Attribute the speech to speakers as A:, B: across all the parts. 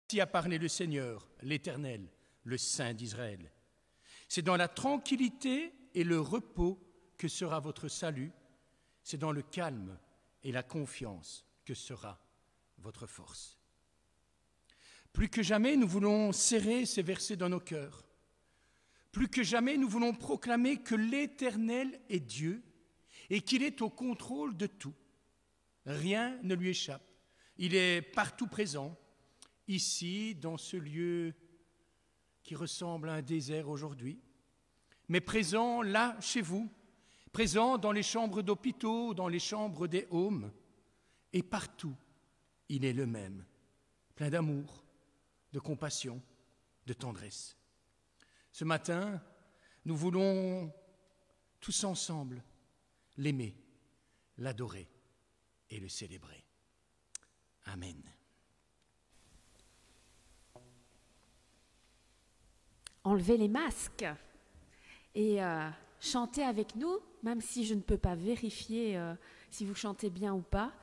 A: Ainsi a parlé le Seigneur, l'Éternel, le Saint d'Israël. C'est dans la tranquillité et le repos que sera votre salut. C'est dans le calme et la confiance que sera votre force. Plus que jamais, nous voulons serrer ces versets dans nos cœurs. Plus que jamais, nous voulons proclamer que l'Éternel est Dieu et qu'il est au contrôle de tout. Rien ne lui échappe. Il est partout présent, ici, dans ce lieu qui ressemble à un désert aujourd'hui, mais présent là, chez vous, présent dans les chambres d'hôpitaux, dans les chambres des homes, et partout, il est le même, plein d'amour, de compassion, de tendresse. Ce matin, nous voulons tous ensemble l'aimer, l'adorer et le célébrer. Amen.
B: Enlevez les masques et chantez avec nous, même si je ne peux pas vérifier si vous chantez bien ou pas,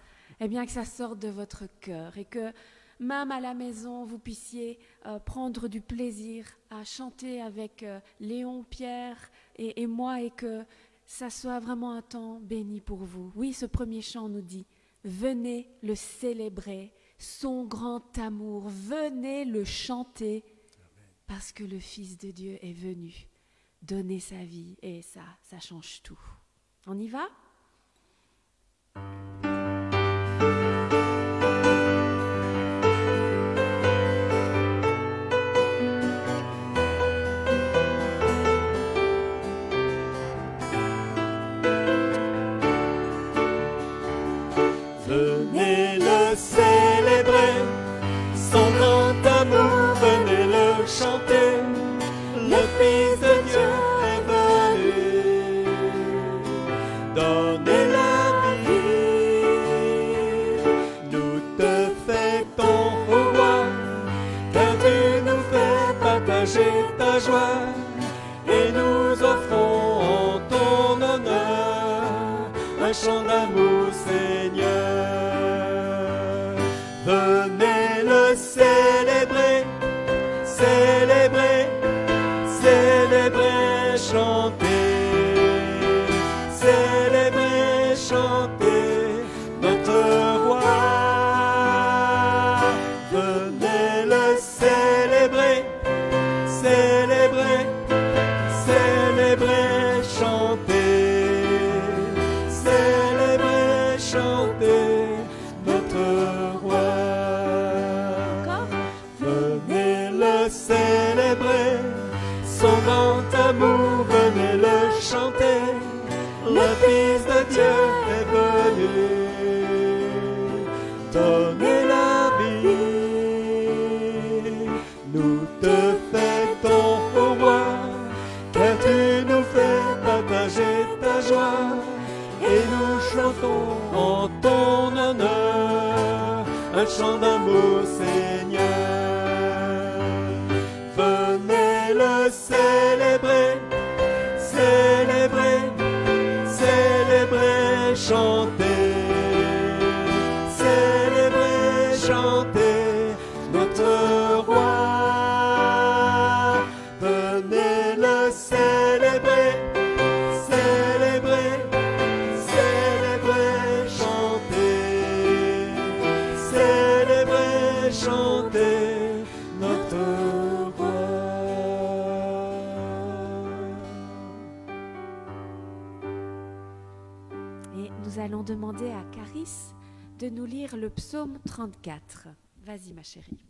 B: eh bien que ça sorte de votre cœur et que même à la maison, vous puissiez prendre du plaisir à chanter avec Léon, Pierre et moi et que ça soit vraiment un temps béni pour vous. Oui, ce premier chant nous dit « Venez le célébrer, son grand amour, venez le chanter, parce que le Fils de Dieu est venu donner sa vie et ça change tout. » On y va ?
C: Venez le célébrer, son grand amour, venez le chanter. Le Fils de Dieu est venu donner la vie. Nous te fêtons, ô roi, car tu nous fais partager ta joie. Et nous offrons en ton honneur un chant d'amour, Seigneur. Venez le célébrer, célébrer, célébrer, chanter, célébrer, chanter notre roi. Venez le célébrer, célébrer, célébrer, chanter, célébrer, chanter notre roi. Venez le célébrer, son grand amour, venez le chanter. Le Fils de Dieu est venu donner la vie. Nous te fêtons, ô roi, car tu nous fais partager ta joie. Et nous chantons en ton honneur un chant d'amour, Seigneur. Venez le célébrer, célébrer, célébrer, chanter, célébrer, chanter notre roi. Venez le célébrer, célébrer, célébrer, chanter, célébrer, chanter notre roi.
B: Et nous allons demander à Caris de nous lire le psaume 34. Vas-y ma chérie.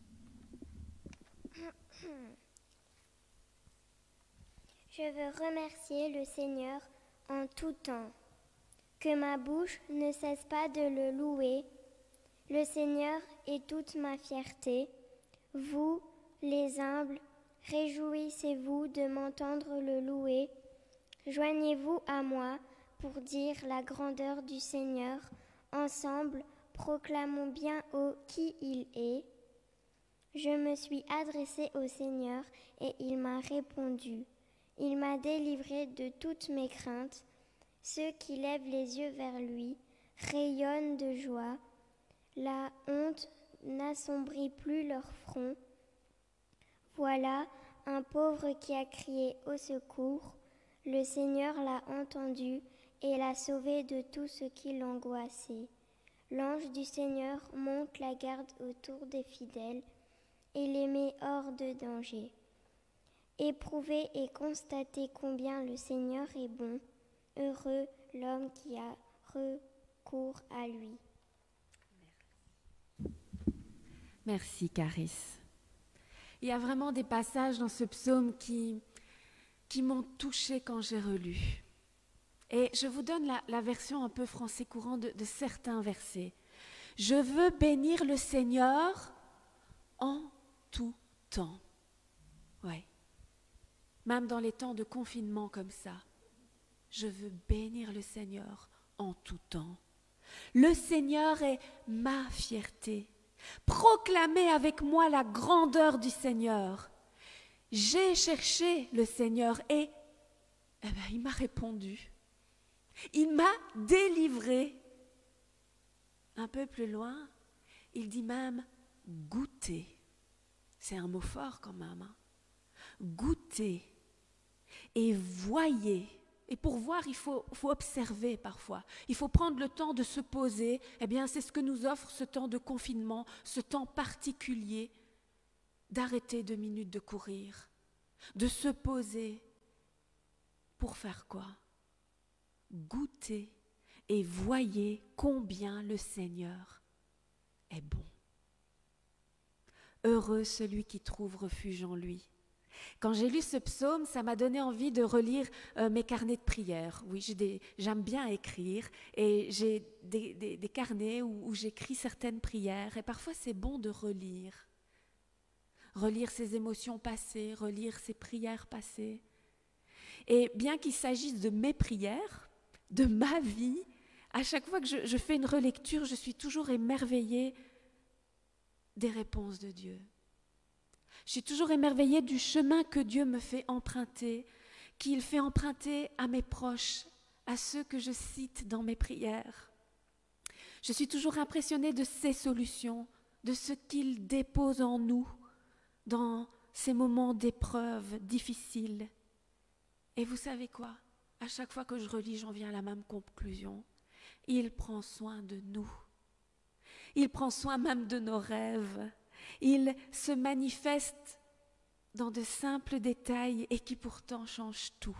D: Je veux remercier le Seigneur en tout temps. Que ma bouche ne cesse pas de le louer. Le Seigneur est toute ma fierté. Vous, les humbles, réjouissez-vous de m'entendre le louer. Joignez-vous à moi pour dire la grandeur du Seigneur. Ensemble, proclamons bien haut qui il est. Je me suis adressée au Seigneur et il m'a répondu. Il m'a délivré de toutes mes craintes. Ceux qui lèvent les yeux vers lui rayonnent de joie. La honte n'assombrit plus leur front. Voilà un pauvre qui a crié au secours. Le Seigneur l'a entendu et l'a sauvé de tout ce qui l'angoissait. L'ange du Seigneur monte la garde autour des fidèles et les met hors de danger. Éprouvez et constatez combien le Seigneur est bon. Heureux l'homme qui a recours à lui.
B: Merci, Caris. Il y a vraiment des passages dans ce psaume qui m'ont touchée quand j'ai relu. Et je vous donne la version un peu français courant de certains versets. « Je veux bénir le Seigneur en tout temps. » Ouais. Même dans les temps de confinement comme ça. Je veux bénir le Seigneur en tout temps. Le Seigneur est ma fierté. Proclamez avec moi la grandeur du Seigneur. J'ai cherché le Seigneur et il m'a répondu. Il m'a délivré. Un peu plus loin, il dit même goûter. C'est un mot fort quand même. Hein? Goûter et voyez. Et pour voir, il faut observer parfois. Il faut prendre le temps de se poser. Eh bien, c'est ce que nous offre ce temps de confinement, ce temps particulier, d'arrêter 2 minutes de courir, de se poser. Pour faire quoi? Goûtez et voyez combien le Seigneur est bon. Heureux celui qui trouve refuge en lui. Quand j'ai lu ce psaume, ça m'a donné envie de relire mes carnets de prière. Oui, j'aime bien écrire et j'ai des carnets où j'écris certaines prières. Et parfois, c'est bon de relire. Relire ses émotions passées, relire ses prières passées. Et bien qu'il s'agisse de mes prières, de ma vie, à chaque fois que je fais une relecture, je suis toujours émerveillée des réponses de Dieu. Je suis toujours émerveillée du chemin que Dieu me fait emprunter, qu'il fait emprunter à mes proches, à ceux que je cite dans mes prières. Je suis toujours impressionnée de ses solutions, de ce qu'il dépose en nous dans ces moments d'épreuve difficiles. Et vous savez quoi? À chaque fois que je relis, j'en viens à la même conclusion. Il prend soin de nous. Il prend soin même de nos rêves. Il se manifeste dans de simples détails et qui pourtant changent tout.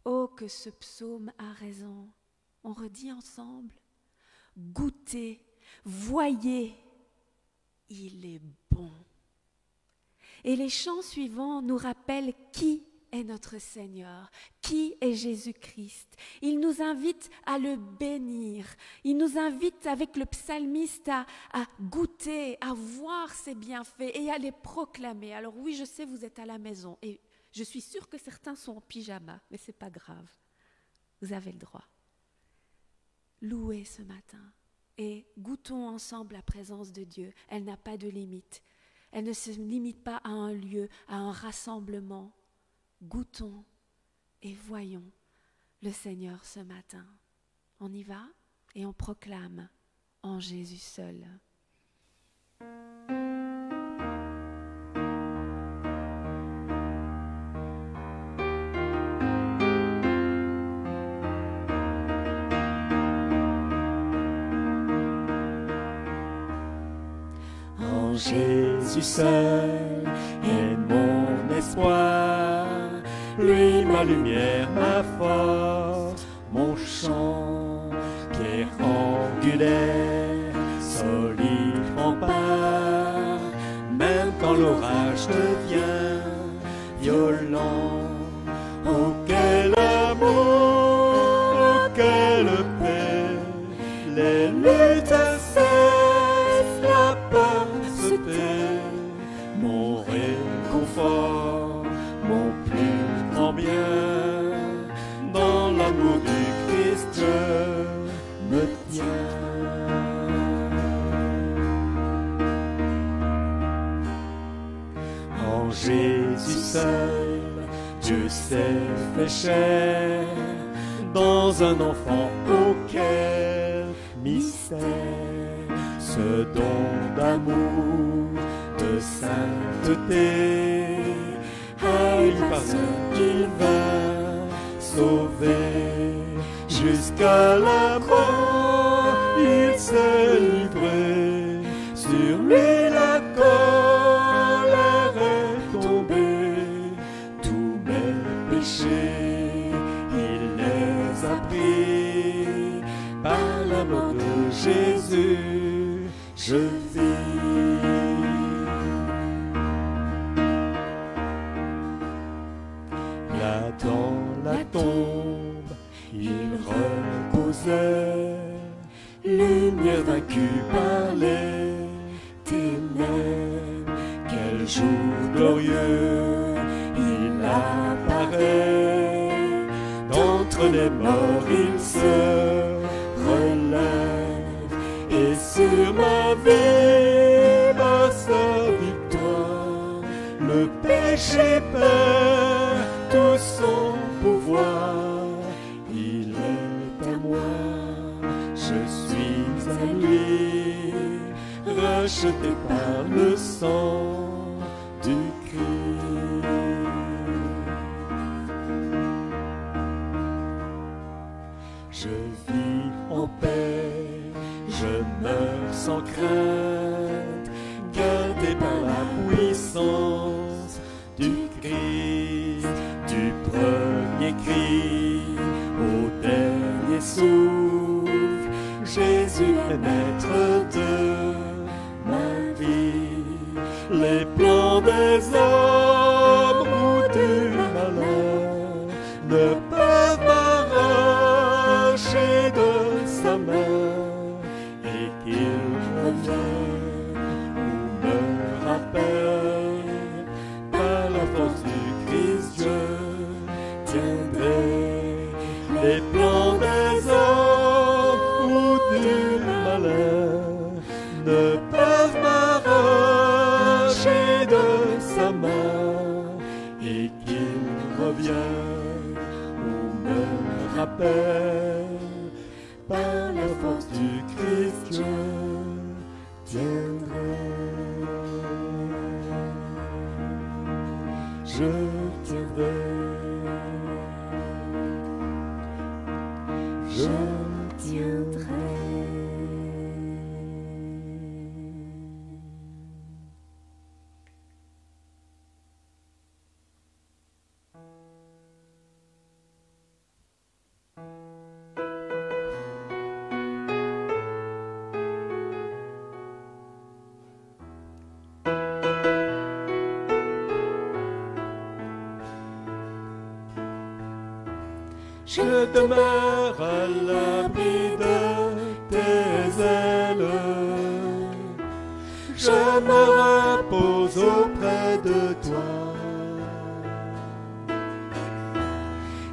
B: Oh, que ce psaume a raison. On redit ensemble. Goûtez, voyez, il est bon. Et les chants suivants nous rappellent qui est notre Seigneur, qui est Jésus-Christ. Il nous invite à le bénir. Il nous invite avec le psalmiste à goûter, à voir ses bienfaits et à les proclamer. Alors oui, je sais, vous êtes à la maison et je suis sûre que certains sont en pyjama, mais ce n'est pas grave. Vous avez le droit. Louez ce matin et goûtons ensemble la présence de Dieu. Elle n'a pas de limite. Elle ne se limite pas à un lieu, à un rassemblement. Goûtons et voyons le Seigneur ce matin. On y va et on proclame en Jésus seul.
C: En Jésus seul est mon espoir. Lui, ma lumière, ma force, mon chant, pierre angulaire, solide rempart. Même quand l'orage devient violent, oh quel amour, oh quelle paix, les luttes cessent, la peur se tait, mon réconfort, mon plus grand bien, dans l'amour du Christ je me tiens. En Jésus seul, Dieu s'est fait chair, dans un enfant auquel mystère, ce don d'amour, de sainteté. Aïe, parce qu'il va sauver jusqu'à la mort, il s'est livré. Sur lui la colère est tombée, tous mes péchés, il les a pris. Par la mort de Jésus, je vis. Là dans la tombe, il reposait, lumière vaincue par les ténèbres. Quel jour glorieux, il apparaît. D'entre les morts, il se relève. Et sur ma vie, ma seule victoire, le péché perd tout son pouvoir. Il est à moi, je suis à lui, racheté par le sang du Christ. Je vis en paix, je meurs sans crainte, gardé par la puissance du Christ, du premier cri au dernier souffle. Jésus est maître de ma vie. Les plans des hommes ou du malheur ne peuvent m'arracher de sa main, et qu'il revienne ou me rappelle. Par la force du Christ, je tiendrai. Les plans des hommes ou du malheur ne peuvent m'arracher de sa main, et qu'il revienne ou me rappelle. Par la force du Christ, je tiendrai. Je tiendrai. Je tiendrai. Je demeure à l'abri de tes ailes, je me repose auprès de toi.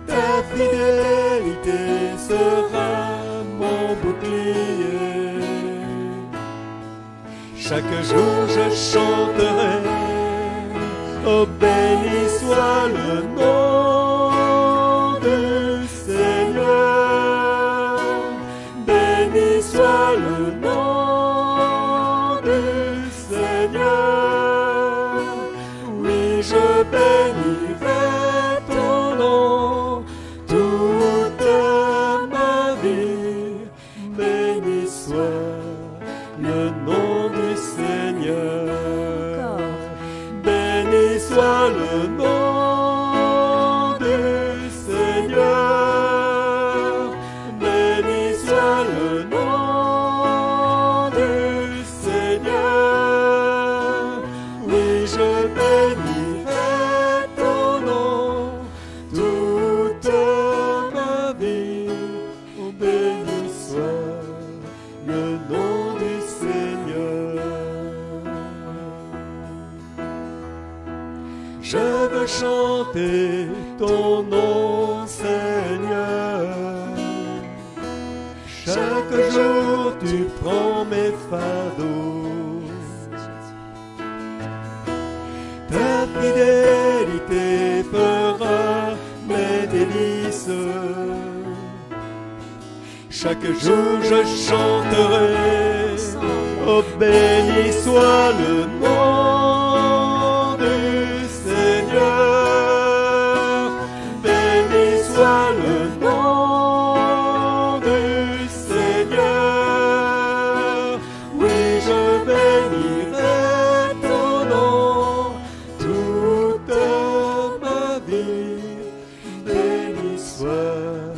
C: Ta fidélité sera mon bouclier. Chaque jour je chanterai, oh béni soit le nom du Seigneur, béni soit le nom du Seigneur. Oui, je bénirai ton nom toute ma vie. Béni soit le nom du Seigneur, béni soit le nom du Seigneur, béni soit le nom du Seigneur. Oui, je bénirai ton nom toute ma vie. Oh, béni soit le nom du Seigneur. Je veux chanter ton nom, Seigneur. Chaque jour tu prends mes fardeaux. Ta fidélité fera mes délices. Chaque jour je chanterai, Oh, béni soit le nom du Seigneur. Béni soit le nom du Seigneur. Oui, je bénirai ton nom toute ma vie. Béni soit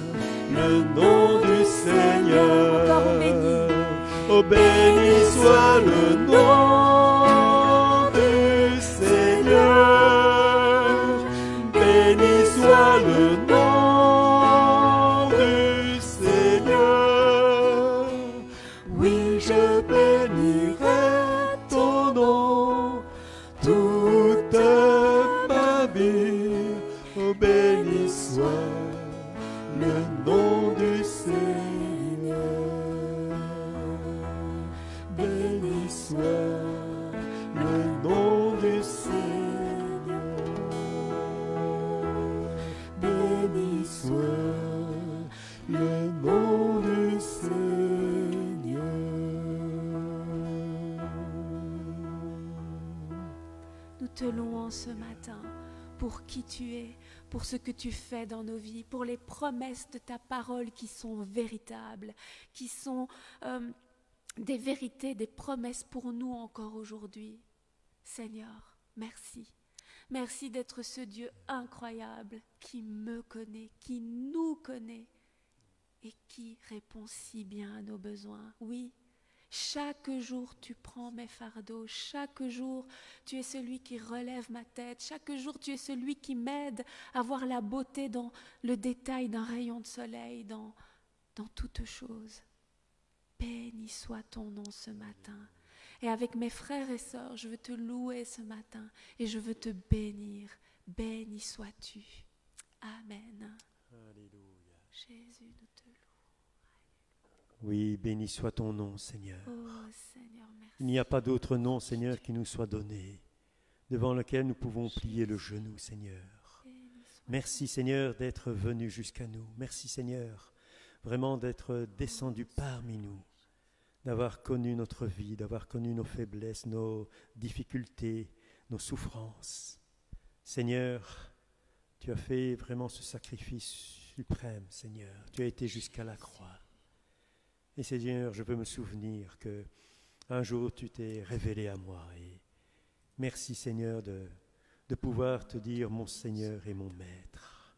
C: le nom du Seigneur. Oh, béni soit le nom du Seigneur. Béni soit le nom du Seigneur. Oui, je bénirai ton nom toute ma vie. Oh, béni soit le nom du Seigneur. Béni soit le nom du Seigneur. Béni soit le nom du Seigneur.
B: Nous te louons ce matin pour qui tu es, pour ce que tu fais dans nos vies, pour les promesses de ta parole qui sont véritables, qui sont des vérités, des promesses pour nous encore aujourd'hui. Seigneur, merci. Merci d'être ce Dieu incroyable qui me connaît, qui nous connaît et qui répond si bien à nos besoins. Oui, chaque jour tu prends mes fardeaux, chaque jour tu es celui qui relève ma tête, chaque jour tu es celui qui m'aide à voir la beauté dans le détail d'un rayon de soleil, dans toute chose. Béni soit ton nom ce matin. Et avec mes frères et sœurs, je veux te louer ce matin et je veux te bénir. Béni sois-tu. Amen.
C: Alléluia.
B: Jésus, nous te louons.
C: Oui, béni soit ton nom, Seigneur.
B: Oh Seigneur, merci.
C: Il n'y a pas d'autre nom, Seigneur, qui nous soit donné, devant lequel nous pouvons plier le genou, Seigneur. Merci, Seigneur, d'être venu jusqu'à nous. Merci, Seigneur, vraiment d'être descendu parmi nous, d'avoir connu notre vie, d'avoir connu nos faiblesses, nos difficultés, nos souffrances. Seigneur, tu as fait vraiment ce sacrifice suprême, Seigneur. Tu as été jusqu'à la croix. Et Seigneur, je peux me souvenir que un jour tu t'es révélé à moi. Et merci, Seigneur, de pouvoir te dire mon Seigneur et mon Maître.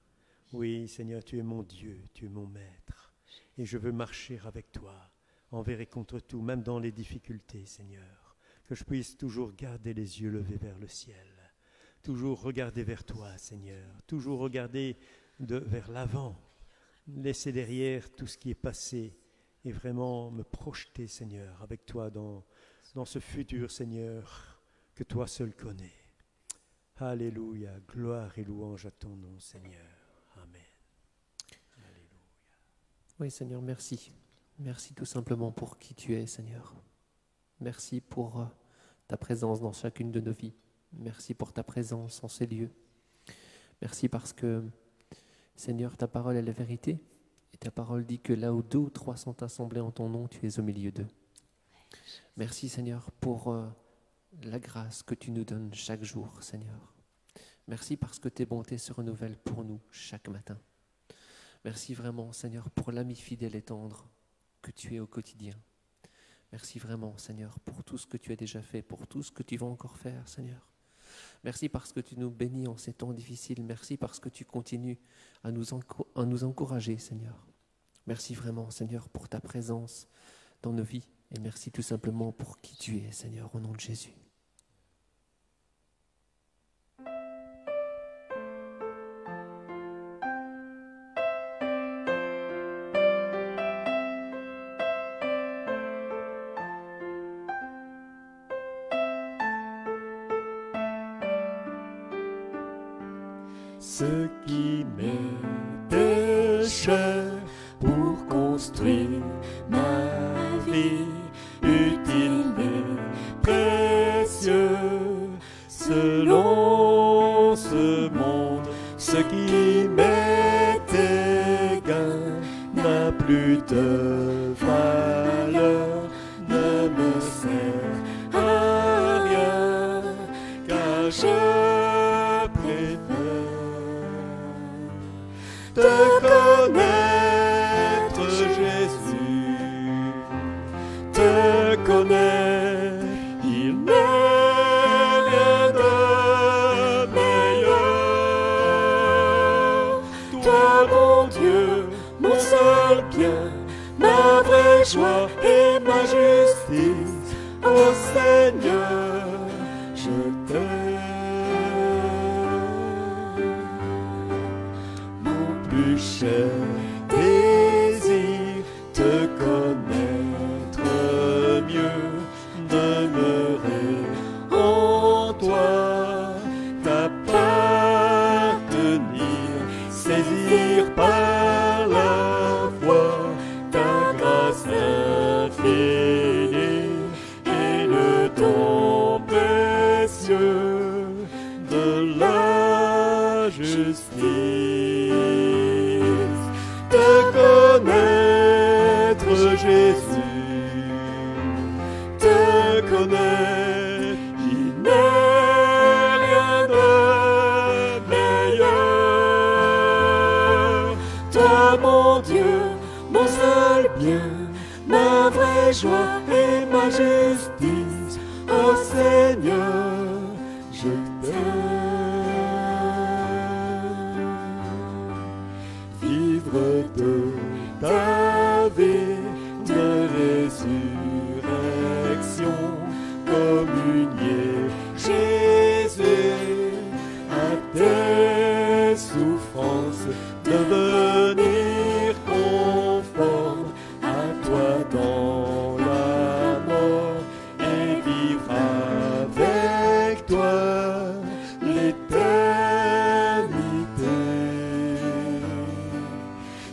C: Oui, Seigneur, tu es mon Dieu, tu es mon Maître. Et je veux marcher avec toi, envers et contre tout, même dans les difficultés, Seigneur. Que je puisse toujours garder les yeux levés vers le ciel. Toujours regarder vers toi, Seigneur. Toujours regarder vers l'avant. Laisser derrière tout ce qui est passé. Et vraiment me projeter, Seigneur, avec toi dans ce futur, Seigneur, que toi seul connais. Alléluia, gloire et louange à ton nom, Seigneur. Amen. Alléluia.
E: Oui, Seigneur, merci. Merci tout simplement pour qui tu es, Seigneur. Merci pour ta présence dans chacune de nos vies. Merci pour ta présence en ces lieux. Merci parce que, Seigneur, ta parole est la vérité. Et ta parole dit que là où 2 ou 3 sont assemblés en ton nom, tu es au milieu d'eux. Merci, Seigneur, pour la grâce que tu nous donnes chaque jour, Seigneur. Merci parce que tes bontés se renouvellent pour nous chaque matin. Merci vraiment, Seigneur, pour l'ami fidèle et tendre que tu es au quotidien. Merci vraiment, Seigneur, pour tout ce que tu as déjà fait, pour tout ce que tu vas encore faire, Seigneur. Merci parce que tu nous bénis en ces temps difficiles. Merci parce que tu continues à nous encourager, Seigneur. Merci vraiment, Seigneur, pour ta présence dans nos vies. Et merci tout simplement pour qui tu es, Seigneur, au nom de Jésus.
C: Ce qui m'était cher pour construire ma vie, utile et précieux, selon ce monde, ce qui m'était gain n'a plus de valeur, ne me sert je préfère te connaître, Jésus, te connaître. Il n'est rien de meilleur. Toi, mon Dieu, mon seul bien, ma vraie joie et ma justice, ô Seigneur, je t'aime. Mon plus cher désir, te connaître mieux, demeurer en toi, t'appartenir, saisir par la foi ta grâce infinie et le don précieux de la justice. Te connaître, Jésus, te connaître, il n'est rien de meilleur. Toi, mon Dieu, mon seul bien, ma vraie joie et ma justice, ô Seigneur, je t'aime. Vivre de ta vie de résurrection, communier Jésus à tes souffrances, devenir conforme à toi dans la mort et vivre avec toi l'éternité.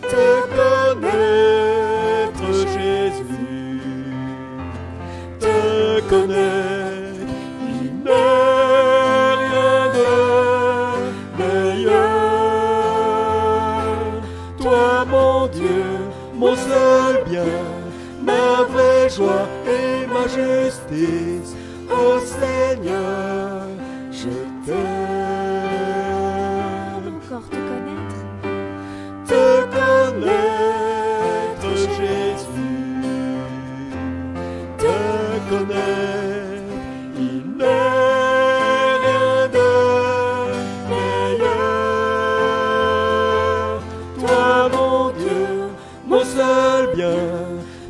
C: Te connaître, Jésus, te connaître, il n'est rien de meilleur. Toi, mon Dieu, mon seul bien, ma vraie joie et ma justice, ô Seigneur, je t'aime.
B: Encore te connaître.
C: Te connaître, Jésus, te connaître, il n'est rien de meilleur. Toi, mon Dieu, mon seul bien,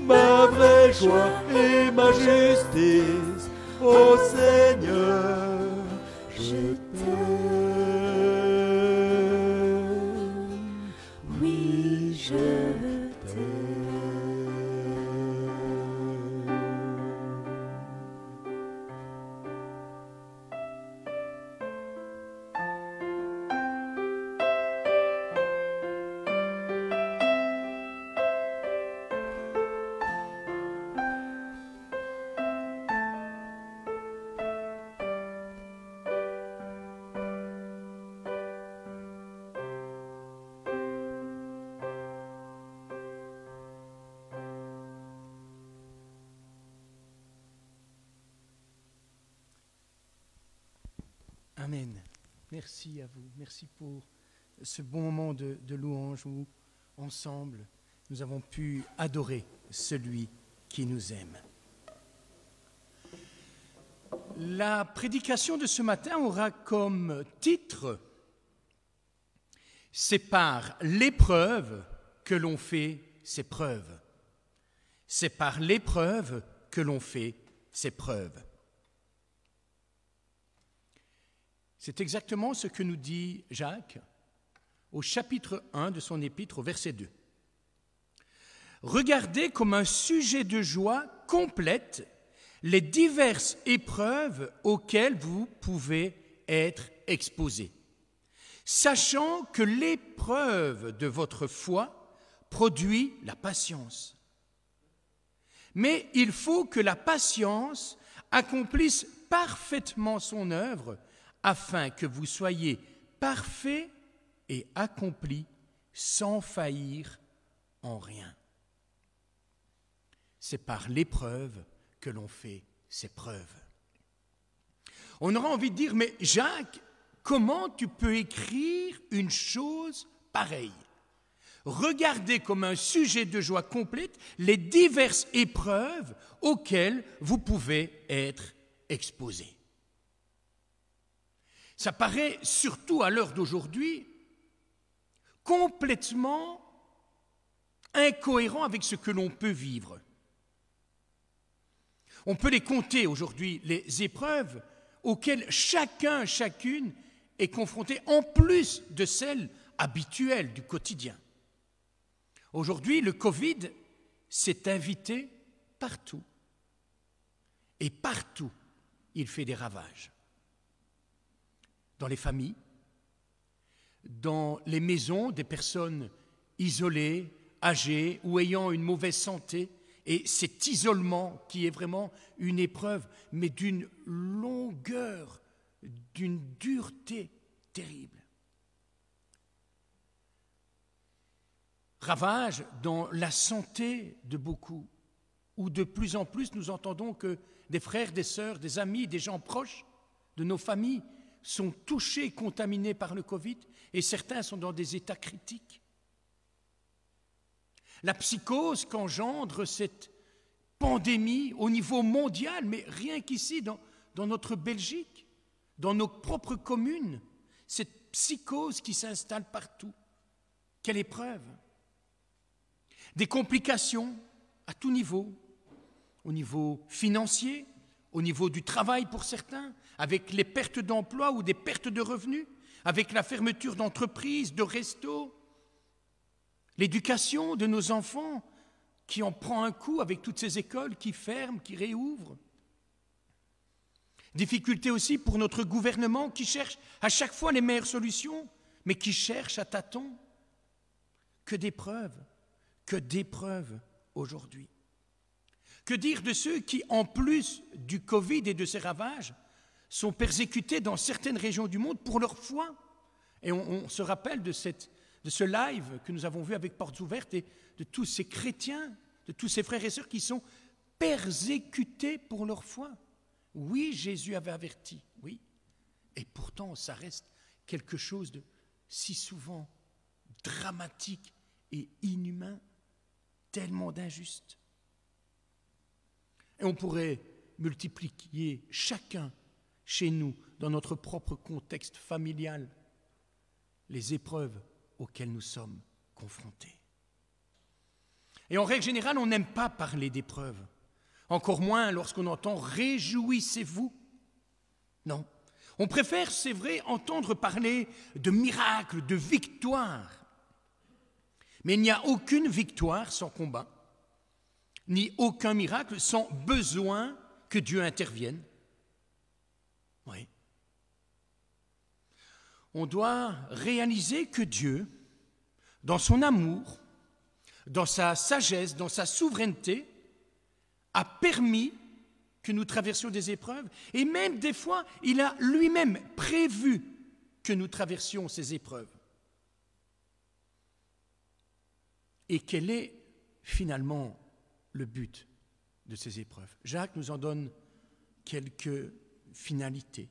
C: ma vraie joie et ma justice, ô Seigneur, je t'aime. Oui, je t'aime.
A: Amen. Merci à vous. Merci pour ce bon moment de louange où, ensemble, nous avons pu adorer celui qui nous aime. La prédication de ce matin aura comme titre « C'est par l'épreuve que l'on fait ses preuves ». C'est par l'épreuve que l'on fait ses preuves. C'est exactement ce que nous dit Jacques au chapitre 1 de son épître, au verset 2. Regardez comme un sujet de joie complète les diverses épreuves auxquelles vous pouvez être exposés, sachant que l'épreuve de votre foi produit la patience. Mais il faut que la patience accomplisse parfaitement son œuvre, afin que vous soyez parfaits et accomplis sans faillir en rien. C'est par l'épreuve que l'on fait ses preuves. On aura envie de dire, mais Jacques, comment tu peux écrire une chose pareille? Regardez comme un sujet de joie complète les diverses épreuves auxquelles vous pouvez être exposés. Ça paraît, surtout à l'heure d'aujourd'hui, complètement incohérent avec ce que l'on peut vivre. On peut les compter aujourd'hui, les épreuves auxquelles chacun, chacune est confronté, en plus de celles habituelles du quotidien. Aujourd'hui, le Covid s'est invité partout. Et partout, il fait des ravages. Dans les familles, dans les maisons des personnes isolées, âgées ou ayant une mauvaise santé. Et cet isolement qui est vraiment une épreuve, mais d'une longueur, d'une dureté terrible. Ravage dans la santé de beaucoup, où de plus en plus nous entendons que des frères, des sœurs, des amis, des gens proches de nos familles sont touchés, contaminés par le Covid, et certains sont dans des états critiques. La psychose qu'engendre cette pandémie au niveau mondial, mais rien qu'ici, dans notre Belgique, dans nos propres communes, cette psychose qui s'installe partout. Quelle épreuve! Des complications à tout niveau, au niveau financier, au niveau du travail pour certains, avec les pertes d'emploi ou des pertes de revenus, avec la fermeture d'entreprises, de restos, l'éducation de nos enfants qui en prend un coup avec toutes ces écoles qui ferment, qui réouvrent. Difficulté aussi pour notre gouvernement qui cherche à chaque fois les meilleures solutions, mais qui cherche à tâtons. Que d'épreuves aujourd'hui. Que dire de ceux qui, en plus du Covid et de ses ravages, sont persécutés dans certaines régions du monde pour leur foi? Et on se rappelle de ce live que nous avons vu avec Portes Ouvertes et de tous ces chrétiens, de tous ces frères et sœurs qui sont persécutés pour leur foi. Oui, Jésus avait averti, oui. Et pourtant, ça reste quelque chose de si souvent dramatique et inhumain, tellement d'injuste. Et on pourrait multiplier chacun chez nous, dans notre propre contexte familial, les épreuves auxquelles nous sommes confrontés. Et en règle générale, on n'aime pas parler d'épreuves, encore moins lorsqu'on entend « réjouissez-vous ». Non, on préfère, c'est vrai, entendre parler de miracles, de victoires. Mais il n'y a aucune victoire sans combat, ni aucun miracle sans besoin que Dieu intervienne. Oui. On doit réaliser que Dieu, dans son amour, dans sa sagesse, dans sa souveraineté, a permis que nous traversions des épreuves, et même des fois, il a lui-même prévu que nous traversions ces épreuves. Et quel est finalement le but de ces épreuves? Jacques nous en donne quelques finalités.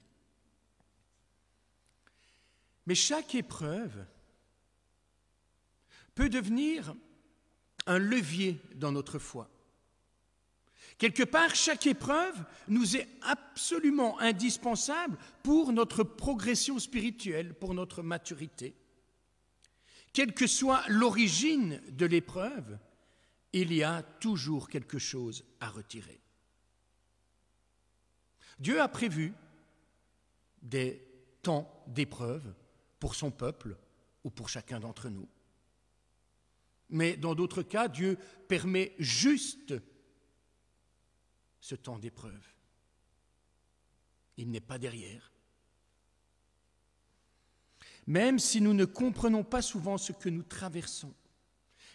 A: Mais chaque épreuve peut devenir un levier dans notre foi. Quelque part, chaque épreuve nous est absolument indispensable pour notre progression spirituelle, pour notre maturité. Quelle que soit l'origine de l'épreuve, il y a toujours quelque chose à retirer. Dieu a prévu des temps d'épreuve pour son peuple ou pour chacun d'entre nous. Mais dans d'autres cas, Dieu permet juste ce temps d'épreuve. Il n'est pas derrière. Même si nous ne comprenons pas souvent ce que nous traversons.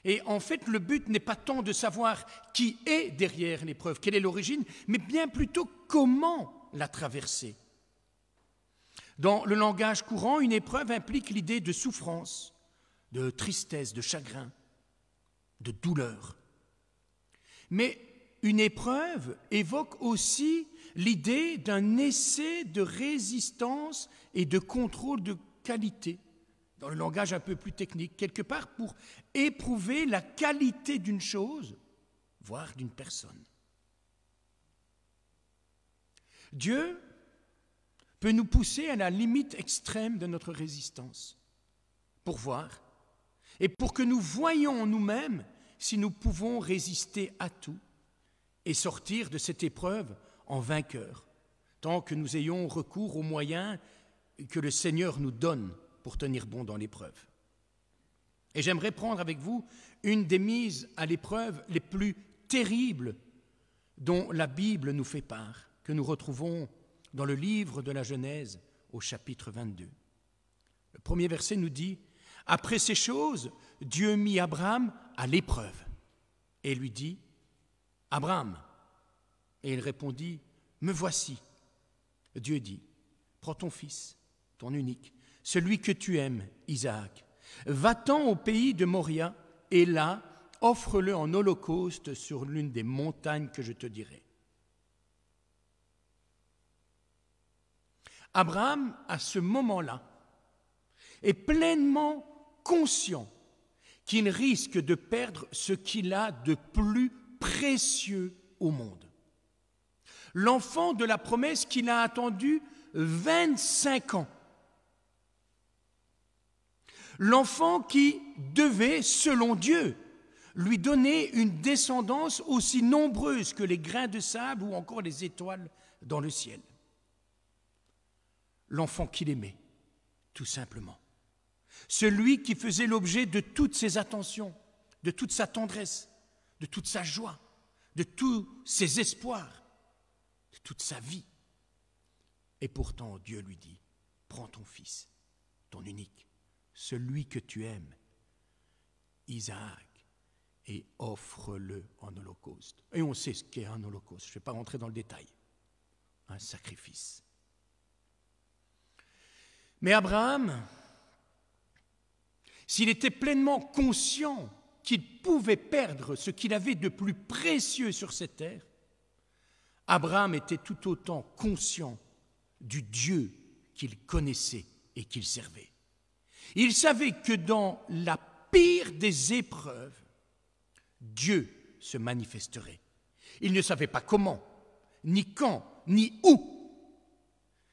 A: Et en fait, le but n'est pas tant de savoir qui est derrière l'épreuve, quelle est l'origine, mais bien plutôt comment la traverser. Dans le langage courant, une épreuve implique l'idée de souffrance, de tristesse, de chagrin, de douleur. Mais une épreuve évoque aussi l'idée d'un essai de résistance et de contrôle de qualité, dans le langage un peu plus technique, quelque part pour éprouver la qualité d'une chose, voire d'une personne. Dieu peut nous pousser à la limite extrême de notre résistance pour voir et pour que nous voyions en nous-mêmes si nous pouvons résister à tout et sortir de cette épreuve en vainqueur, tant que nous ayons recours aux moyens que le Seigneur nous donne pour tenir bon dans l'épreuve. Et j'aimerais prendre avec vous une des mises à l'épreuve les plus terribles dont la Bible nous fait part, que nous retrouvons dans le livre de la Genèse au chapitre 22. Le premier verset nous dit « Après ces choses, Dieu mit Abraham à l'épreuve et lui dit « Abraham !» Et il répondit « Me voici !» Dieu dit « Prends ton fils, ton unique, celui que tu aimes, Isaac. Va-t'en au pays de Moria et là, offre-le en holocauste sur l'une des montagnes que je te dirai. » Abraham, à ce moment-là, est pleinement conscient qu'il risque de perdre ce qu'il a de plus précieux au monde. L'enfant de la promesse qu'il a attendu 25 ans. L'enfant qui devait, selon Dieu, lui donner une descendance aussi nombreuse que les grains de sable ou encore les étoiles dans le ciel. L'enfant qu'il aimait, tout simplement. Celui qui faisait l'objet de toutes ses attentions, de toute sa tendresse, de toute sa joie, de tous ses espoirs, de toute sa vie. Et pourtant, Dieu lui dit, prends ton fils, ton unique, celui que tu aimes, Isaac, et offre-le en holocauste. Et on sait ce qu'est un holocauste, je ne vais pas rentrer dans le détail. Un sacrifice. Mais Abraham, s'il était pleinement conscient qu'il pouvait perdre ce qu'il avait de plus précieux sur cette terre, Abraham était tout autant conscient du Dieu qu'il connaissait et qu'il servait. Il savait que dans la pire des épreuves, Dieu se manifesterait. Il ne savait pas comment, ni quand, ni où.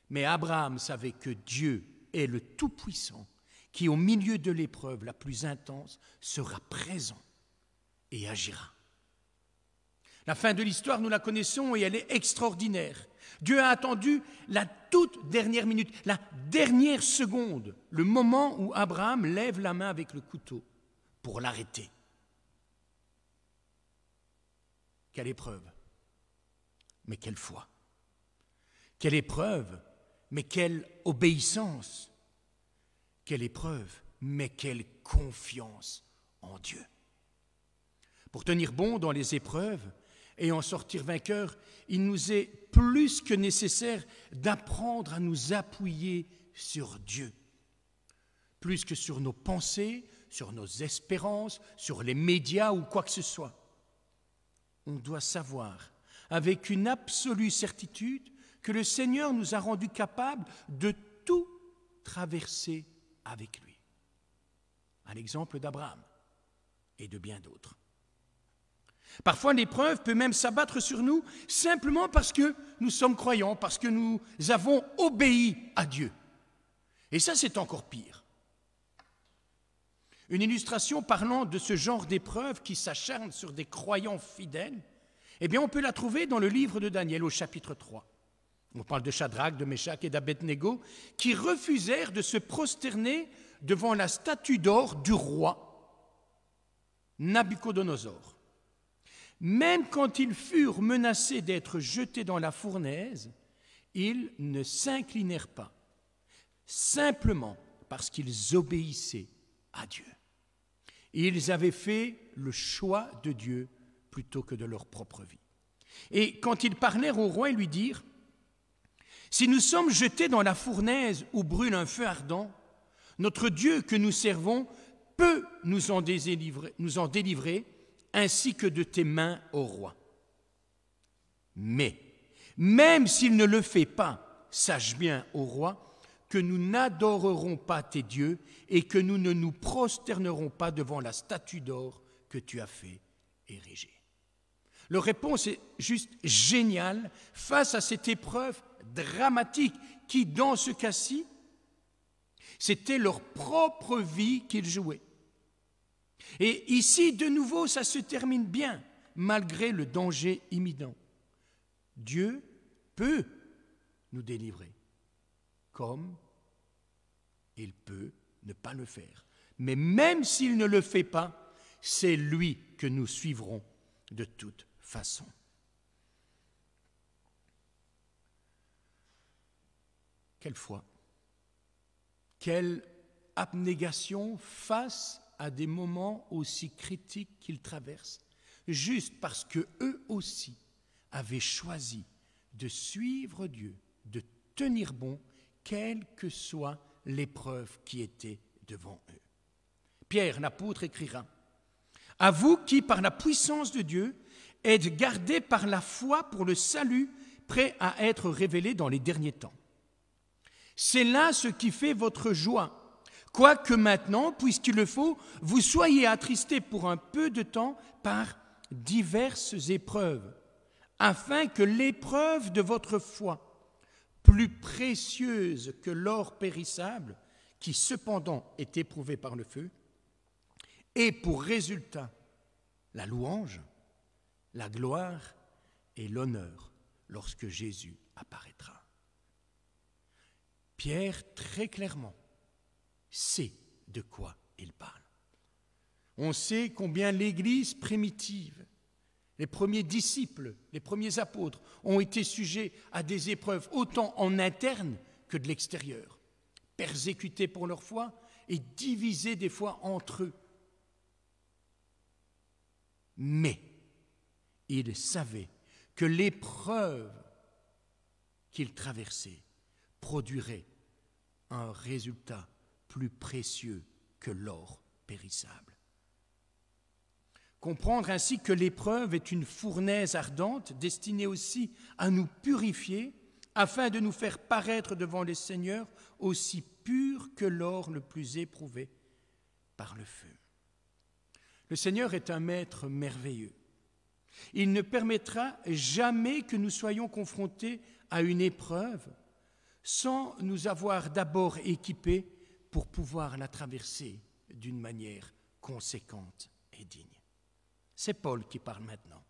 A: Mais Abraham savait que Dieu est le Tout-Puissant qui, au milieu de l'épreuve la plus intense, sera présent et agira. La fin de l'histoire, nous la connaissons et elle est extraordinaire. Dieu a attendu la toute dernière minute, la dernière seconde, le moment où Abraham lève la main avec le couteau pour l'arrêter. Quelle épreuve, mais quelle foi. Quelle épreuve, mais quelle obéissance. Quelle épreuve, mais quelle confiance en Dieu. Pour tenir bon dans les épreuves et en sortir vainqueur, il nous est plus que nécessaire d'apprendre à nous appuyer sur Dieu. Plus que sur nos pensées, sur nos espérances, sur les médias ou quoi que ce soit. On doit savoir, avec une absolue certitude, que le Seigneur nous a rendus capables de tout traverser avec lui. À l'exemple d'Abraham et de bien d'autres. Parfois, l'épreuve peut même s'abattre sur nous simplement parce que nous sommes croyants, parce que nous avons obéi à Dieu. Et ça, c'est encore pire. Une illustration parlant de ce genre d'épreuve qui s'acharne sur des croyants fidèles, eh bien, on peut la trouver dans le livre de Daniel au chapitre 3. On parle de Shadrach, de Meshach et d'Abednego qui refusèrent de se prosterner devant la statue d'or du roi Nabuchodonosor. Même quand ils furent menacés d'être jetés dans la fournaise, ils ne s'inclinèrent pas, simplement parce qu'ils obéissaient à Dieu. Ils avaient fait le choix de Dieu plutôt que de leur propre vie. Et quand ils parlèrent au roi, ils lui dirent « Si nous sommes jetés dans la fournaise où brûle un feu ardent, notre Dieu que nous servons peut nous en délivrer ainsi que de tes mains, ô roi. » Mais, même s'il ne le fait pas, sache bien, ô roi, que nous n'adorerons pas tes dieux et que nous ne nous prosternerons pas devant la statue d'or que tu as fait ériger. » Leur réponse est juste géniale face à cette épreuve dramatique qui, dans ce cas-ci, c'était leur propre vie qu'ils jouaient. Et ici, de nouveau, ça se termine bien, malgré le danger imminent. Dieu peut nous délivrer, comme il peut ne pas le faire. Mais même s'il ne le fait pas, c'est lui que nous suivrons de toute façon. Quelle foi, quelle abnégation face à des moments aussi critiques qu'ils traversent, juste parce que eux aussi avaient choisi de suivre Dieu, de tenir bon, quelle que soit l'épreuve qui était devant eux. Pierre, l'apôtre, écrira: « À vous qui, par la puissance de Dieu, êtes gardés par la foi pour le salut prêt à être révélé dans les derniers temps. C'est là ce qui fait votre joie, quoique maintenant, puisqu'il le faut, vous soyez attristés pour un peu de temps par diverses épreuves, afin que l'épreuve de votre foi, plus précieuse que l'or périssable, qui cependant est éprouvé par le feu, ait pour résultat la louange, la gloire et l'honneur lorsque Jésus apparaîtra. » Pierre, très clairement, sait de quoi il parle. On sait combien l'Église primitive, les premiers disciples, les premiers apôtres ont été sujets à des épreuves autant en interne que de l'extérieur, persécutés pour leur foi et divisés des fois entre eux. Mais ils savaient que l'épreuve qu'ils traversaient produirait un résultat plus précieux que l'or périssable. Comprendre ainsi que l'épreuve est une fournaise ardente destinée aussi à nous purifier afin de nous faire paraître devant le Seigneur aussi purs que l'or le plus éprouvé par le feu. Le Seigneur est un maître merveilleux. Il ne permettra jamais que nous soyons confrontés à une épreuve sans nous avoir d'abord équipés pour pouvoir la traverser d'une manière conséquente et digne. C'est Paul qui parle maintenant,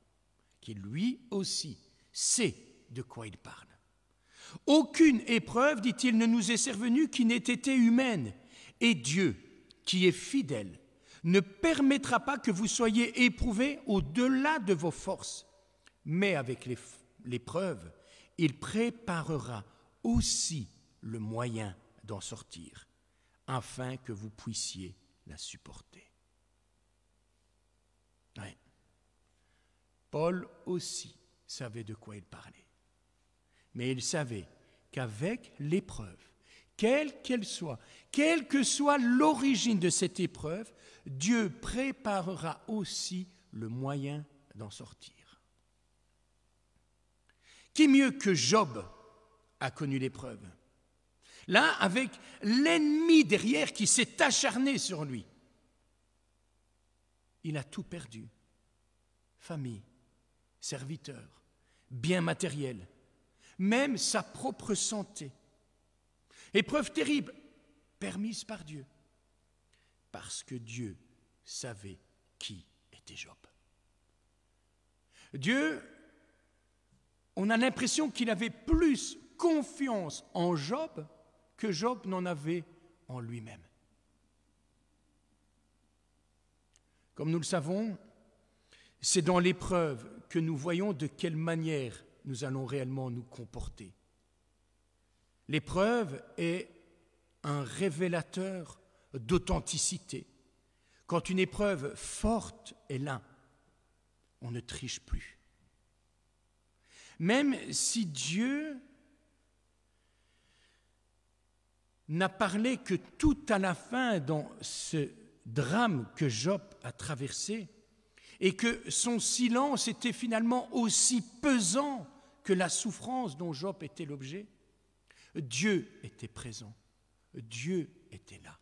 A: qui lui aussi sait de quoi il parle. Aucune épreuve, dit-il, ne nous est survenue qui n'ait été humaine, et Dieu, qui est fidèle, ne permettra pas que vous soyez éprouvés au-delà de vos forces, mais avec l'épreuve, il préparera aussi le moyen d'en sortir, afin que vous puissiez la supporter. Ouais. Paul aussi savait de quoi il parlait, mais il savait qu'avec l'épreuve, quelle qu'elle soit, quelle que soit l'origine de cette épreuve, Dieu préparera aussi le moyen d'en sortir. Qui mieux que Job a connu l'épreuve? Là, avec l'ennemi derrière qui s'est acharné sur lui. Il a tout perdu. Famille, serviteurs, biens matériels, même sa propre santé. Épreuve terrible, permise par Dieu, parce que Dieu savait qui était Job. Dieu, on a l'impression qu'il avait plus confiance en Job que Job n'en avait en lui-même. Comme nous le savons, c'est dans l'épreuve que nous voyons de quelle manière nous allons réellement nous comporter. L'épreuve est un révélateur d'authenticité. Quand une épreuve forte est là, on ne triche plus. Même si Dieu n'a parlé que tout à la fin dans ce drame que Job a traversé, et que son silence était finalement aussi pesant que la souffrance dont Job était l'objet, Dieu était présent, Dieu était là,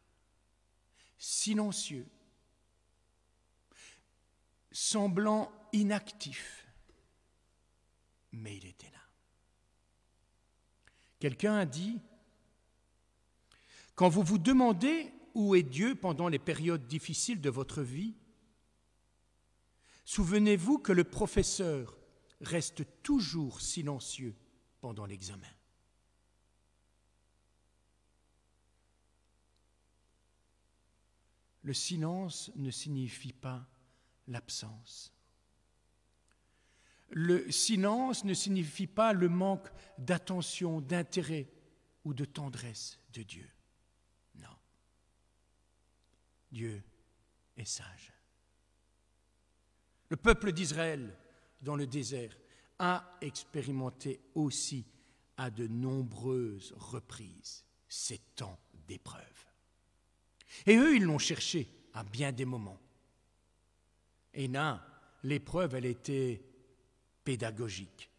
A: silencieux, semblant inactif, mais il était là. Quelqu'un a dit, quand vous vous demandez où est Dieu pendant les périodes difficiles de votre vie, souvenez-vous que le professeur reste toujours silencieux pendant l'examen. Le silence ne signifie pas l'absence. Le silence ne signifie pas le manque d'attention, d'intérêt ou de tendresse de Dieu. Non. Dieu est sage. Le peuple d'Israël, dans le désert, a expérimenté aussi à de nombreuses reprises ces temps d'épreuve. Et eux, ils l'ont cherché à bien des moments. Et là, l'épreuve, elle était pédagogique.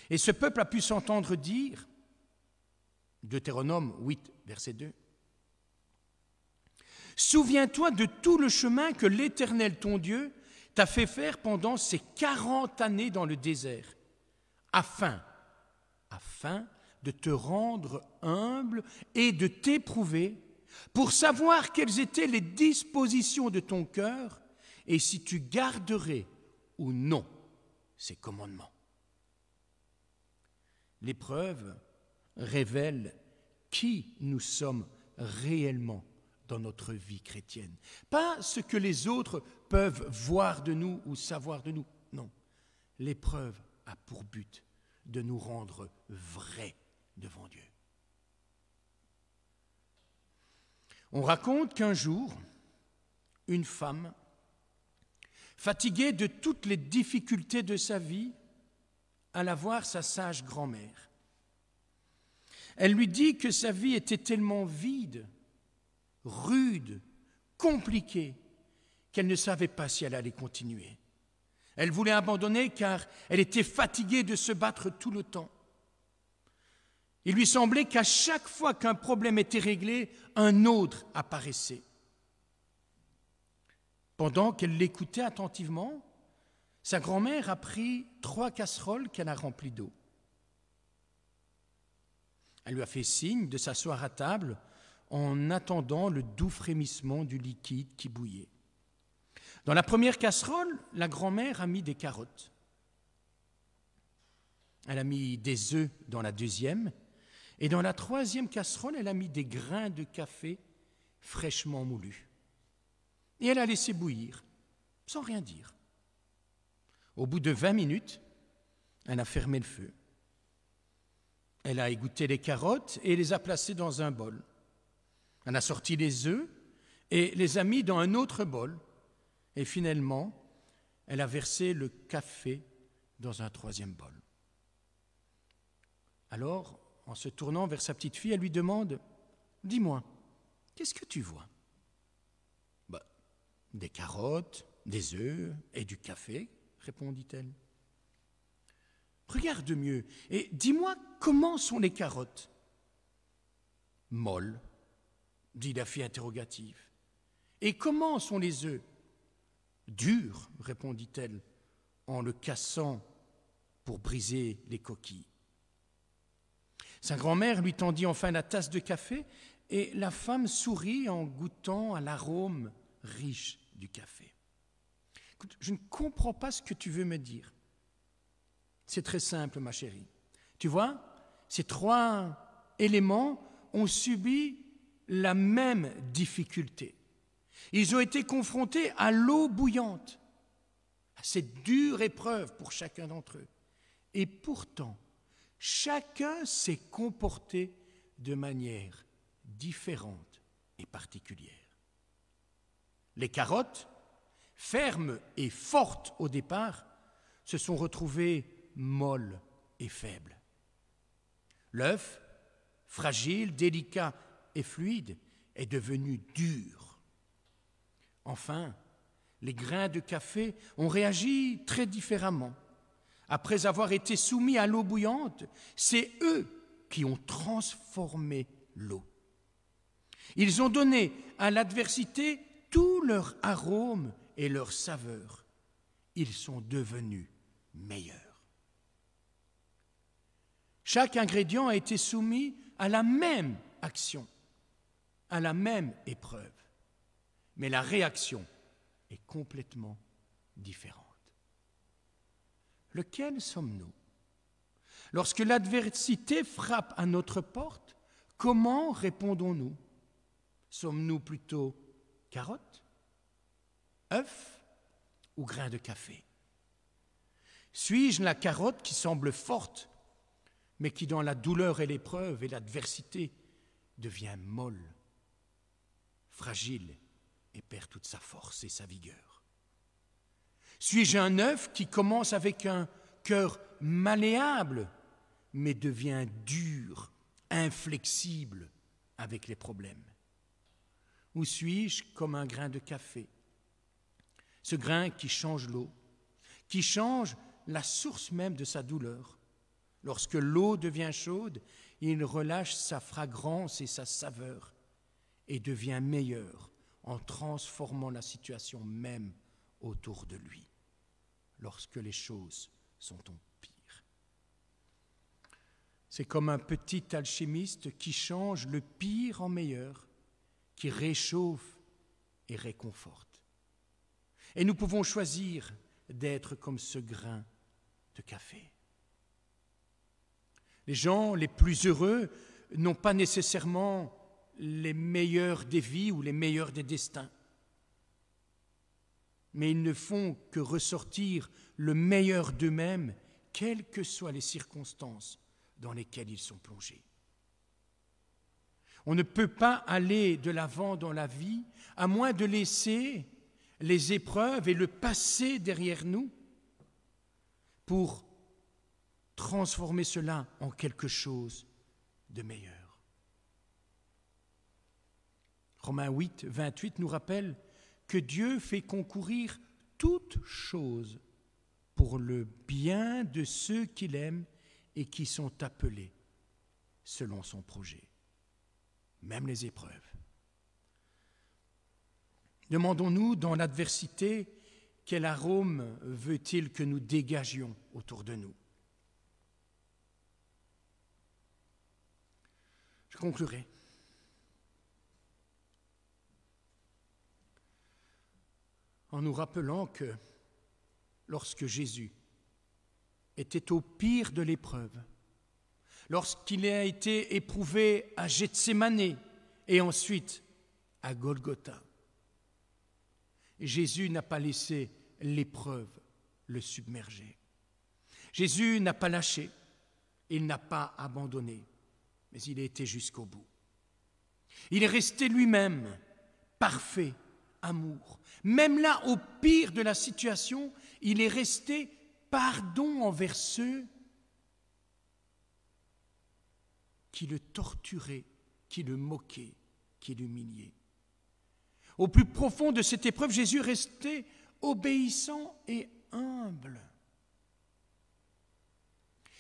A: Et ce peuple a pu s'entendre dire, Deutéronome 8, verset 2, « Souviens-toi de tout le chemin que l'Éternel, ton Dieu, t'a fait faire pendant ces 40 années dans le désert, afin de te rendre humble et de t'éprouver pour savoir quelles étaient les dispositions de ton cœur et si tu garderais ou non ces commandements. » L'épreuve révèle qui nous sommes réellement dans notre vie chrétienne. Pas ce que les autres peuvent voir de nous ou savoir de nous. Non, l'épreuve a pour but de nous rendre vrais devant Dieu. On raconte qu'un jour, une femme, fatiguée de toutes les difficultés de sa vie, alla voir sa sage grand-mère. Elle lui dit que sa vie était tellement vide, rude, compliquée, qu'elle ne savait pas si elle allait continuer. Elle voulait abandonner car elle était fatiguée de se battre tout le temps. Il lui semblait qu'à chaque fois qu'un problème était réglé, un autre apparaissait. Pendant qu'elle l'écoutait attentivement, sa grand-mère a pris 3 casseroles qu'elle a remplies d'eau. Elle lui a fait signe de s'asseoir à table en attendant le doux frémissement du liquide qui bouillait. Dans la première casserole, la grand-mère a mis des carottes. Elle a mis des œufs dans la deuxième, et dans la troisième casserole, elle a mis des grains de café fraîchement moulus. Et elle a laissé bouillir, sans rien dire. Au bout de 20 minutes, elle a fermé le feu. Elle a égoutter les carottes et les a placées dans un bol. Elle a sorti les œufs et les a mis dans un autre bol. Et finalement, elle a versé le café dans un troisième bol. Alors, en se tournant vers sa petite fille, elle lui demande « Dis-moi, qu'est-ce que tu vois ?» « Des carottes, des œufs et du café, » répondit-elle. « Regarde mieux et dis-moi comment sont les carottes. »« Molles, » dit la fille interrogative. « Et comment sont les œufs ?»« Durs, » répondit-elle, en le cassant pour briser les coquilles. Sa grand-mère lui tendit enfin la tasse de café et la femme sourit en goûtant à l'arôme riche du café. « Écoute, je ne comprends pas ce que tu veux me dire. » « C'est très simple, ma chérie. Tu vois, ces 3 éléments ont subi la même difficulté. Ils ont été confrontés à l'eau bouillante, à cette dure épreuve pour chacun d'entre eux. Et pourtant, chacun s'est comporté de manière différente et particulière. Les carottes, fermes et fortes au départ, se sont retrouvées molles et faibles. L'œuf, fragile, délicat et fluide, est devenu dur. Enfin, les grains de café ont réagi très différemment. après avoir été soumis à l'eau bouillante, c'est eux qui ont transformé l'eau. Ils ont donné à l'adversité tout leur arôme et leur saveur. Ils sont devenus meilleurs. Chaque ingrédient a été soumis à la même action, à la même épreuve, mais la réaction est complètement différente. Lequel sommes-nous? Lorsque l'adversité frappe à notre porte, comment répondons-nous? Sommes-nous plutôt carottes, œufs ou grains de café? Suis-je la carotte qui semble forte, mais qui dans la douleur et l'épreuve et l'adversité devient molle, fragile et perd toute sa force et sa vigueur? Suis-je un œuf qui commence avec un cœur malléable, mais devient dur, inflexible avec les problèmes? Ou suis-je comme un grain de café, ce grain qui change l'eau, qui change la source même de sa douleur? Lorsque l'eau devient chaude, il relâche sa fragrance et sa saveur et devient meilleur en transformant la situation même autour de lui, lorsque les choses sont au pire. C'est comme un petit alchimiste qui change le pire en meilleur, qui réchauffe et réconforte. Et nous pouvons choisir d'être comme ce grain de café. Les gens les plus heureux n'ont pas nécessairement les meilleurs des vies ou les meilleurs des destins, mais ils ne font que ressortir le meilleur d'eux-mêmes, quelles que soient les circonstances dans lesquelles ils sont plongés. On ne peut pas aller de l'avant dans la vie à moins de laisser les épreuves et le passé derrière nous pour transformer cela en quelque chose de meilleur. Romains 8, 28 nous rappelle que Dieu fait concourir toutes choses pour le bien de ceux qu'il aime et qui sont appelés selon son projet, même les épreuves. Demandons-nous dans l'adversité quel arôme veut-il que nous dégagions autour de nous. Je conclurai. En nous rappelant que lorsque Jésus était au pire de l'épreuve, lorsqu'il a été éprouvé à Gethsémanée et ensuite à Golgotha, Jésus n'a pas laissé l'épreuve le submerger. Jésus n'a pas lâché, il n'a pas abandonné, mais il a été jusqu'au bout. Il est resté lui-même parfait amour. Même là, au pire de la situation, il est resté pardon envers ceux qui le torturaient, qui le moquaient, qui l'humiliaient. Au plus profond de cette épreuve, Jésus restait obéissant et humble.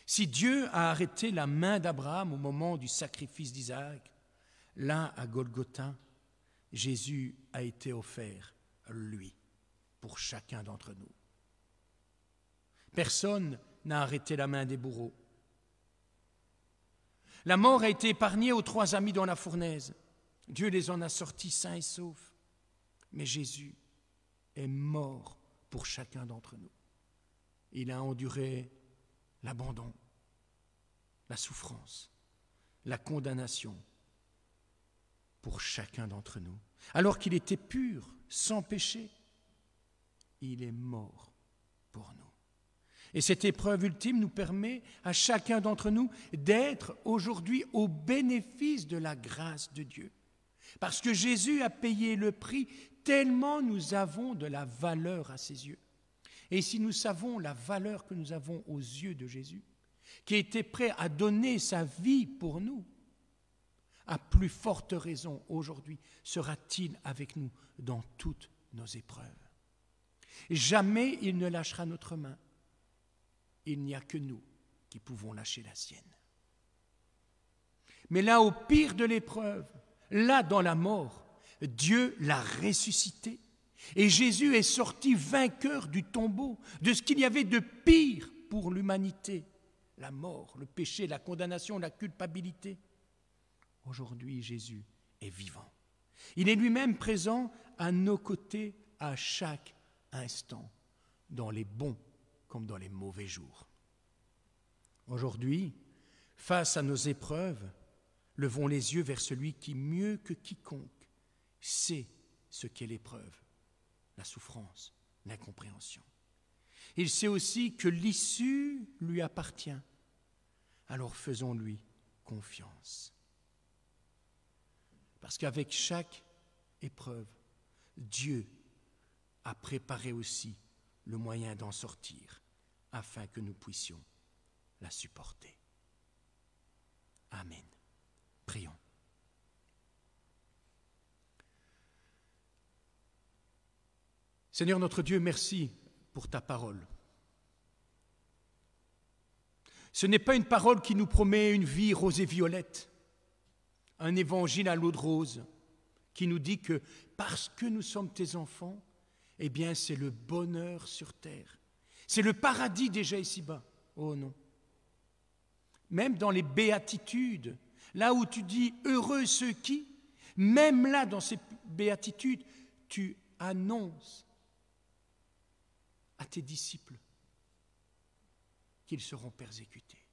A: Si Dieu a arrêté la main d'Abraham au moment du sacrifice d'Isaac, là, à Golgotha, Jésus a été offert, lui, pour chacun d'entre nous. Personne n'a arrêté la main des bourreaux. La mort a été épargnée aux 3 amis dans la fournaise. Dieu les en a sortis sains et saufs. Mais Jésus est mort pour chacun d'entre nous. Il a enduré l'abandon, la souffrance, la condamnation pour chacun d'entre nous. Alors qu'il était pur, sans péché, il est mort pour nous. Et cette épreuve ultime nous permet à chacun d'entre nous d'être aujourd'hui au bénéfice de la grâce de Dieu. Parce que Jésus a payé le prix tellement nous avons de la valeur à ses yeux. Et si nous savons la valeur que nous avons aux yeux de Jésus, qui était prêt à donner sa vie pour nous, à plus forte raison aujourd'hui sera-t-il avec nous dans toutes nos épreuves. Jamais il ne lâchera notre main. il n'y a que nous qui pouvons lâcher la sienne. Mais là, au pire de l'épreuve, là dans la mort, Dieu l'a ressuscité. Et Jésus est sorti vainqueur du tombeau, de ce qu'il y avait de pire pour l'humanité, la mort, le péché, la condamnation, la culpabilité. Aujourd'hui, Jésus est vivant. Il est lui-même présent à nos côtés à chaque instant, dans les bons comme dans les mauvais jours. Aujourd'hui, face à nos épreuves, levons les yeux vers celui qui, mieux que quiconque, sait ce qu'est l'épreuve, la souffrance, l'incompréhension. Il sait aussi que l'issue lui appartient. Alors faisons-lui confiance. Parce qu'avec chaque épreuve, Dieu a préparé aussi le moyen d'en sortir afin que nous puissions la supporter. Amen. Prions. Seigneur notre Dieu, merci pour ta parole. Ce n'est pas une parole qui nous promet une vie rose et violette, un évangile à l'eau de rose qui nous dit que parce que nous sommes tes enfants, eh bien c'est le bonheur sur terre. C'est le paradis déjà ici-bas. Oh non. Même dans les béatitudes, là où tu dis « heureux ceux qui », même là dans ces béatitudes, tu annonces à tes disciples qu'ils seront persécutés.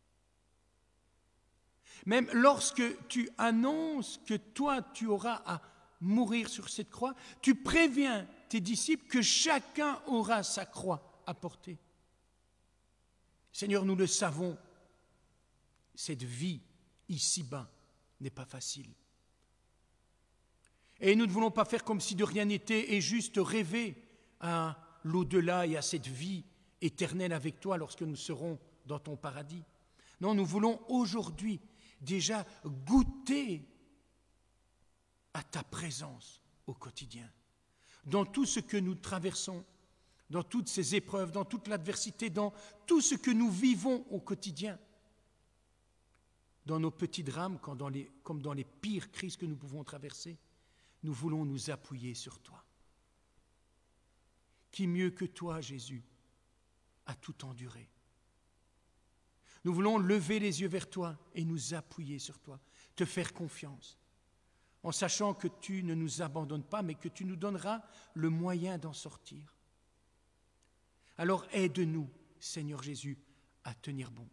A: Même lorsque tu annonces que toi, tu auras à mourir sur cette croix, tu préviens tes disciples que chacun aura sa croix à porter. Seigneur, nous le savons, cette vie ici-bas n'est pas facile. Et nous ne voulons pas faire comme si de rien n'était et juste rêver à l'au-delà et à cette vie éternelle avec toi lorsque nous serons dans ton paradis. Non, nous voulons aujourd'hui déjà goûter à ta présence au quotidien, dans tout ce que nous traversons, dans toutes ces épreuves, dans toute l'adversité, dans tout ce que nous vivons au quotidien, dans nos petits drames comme dans les pires crises que nous pouvons traverser. Nous voulons nous appuyer sur toi. Qui mieux que toi, Jésus, a tout enduré? Nous voulons lever les yeux vers toi et nous appuyer sur toi, te faire confiance, en sachant que tu ne nous abandonnes pas, mais que tu nous donneras le moyen d'en sortir. Alors aide-nous, Seigneur Jésus, à tenir bon,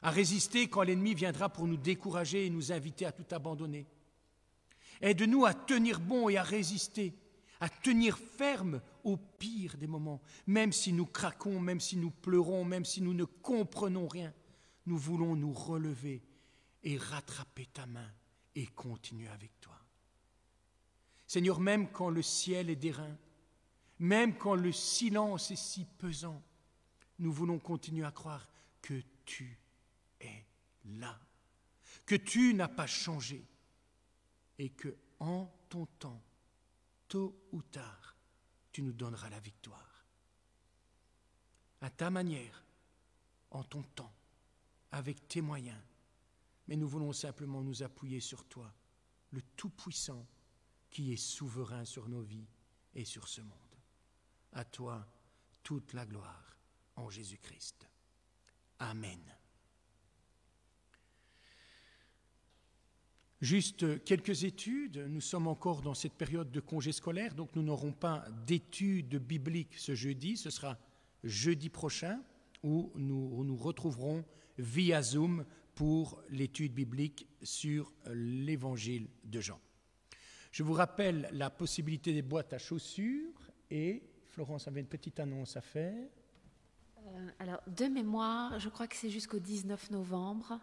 A: à résister quand l'ennemi viendra pour nous décourager et nous inviter à tout abandonner. Aide-nous à tenir bon et à résister, à tenir ferme au pire des moments, même si nous craquons, même si nous pleurons, même si nous ne comprenons rien. Nous voulons nous relever et rattraper ta main et continuer avec toi. Seigneur, même quand le ciel est d'airain, même quand le silence est si pesant, nous voulons continuer à croire que tu es là, que tu n'as pas changé et que en ton temps, tôt ou tard, tu nous donneras la victoire. À ta manière, en ton temps, avec tes moyens. Mais nous voulons simplement nous appuyer sur toi, le Tout-Puissant, qui est souverain sur nos vies et sur ce monde. À toi, toute la gloire en Jésus-Christ. Amen. Juste quelques études, nous sommes encore dans cette période de congé scolaire, donc nous n'aurons pas d'études bibliques ce jeudi, ce sera jeudi prochain où nous nous retrouverons via Zoom pour l'étude biblique sur l'évangile de Jean. Je vous rappelle la possibilité des boîtes à chaussures et Florence avait une petite annonce à faire.
B: Alors, de mémoire, je crois que c'est jusqu'au 19 novembre.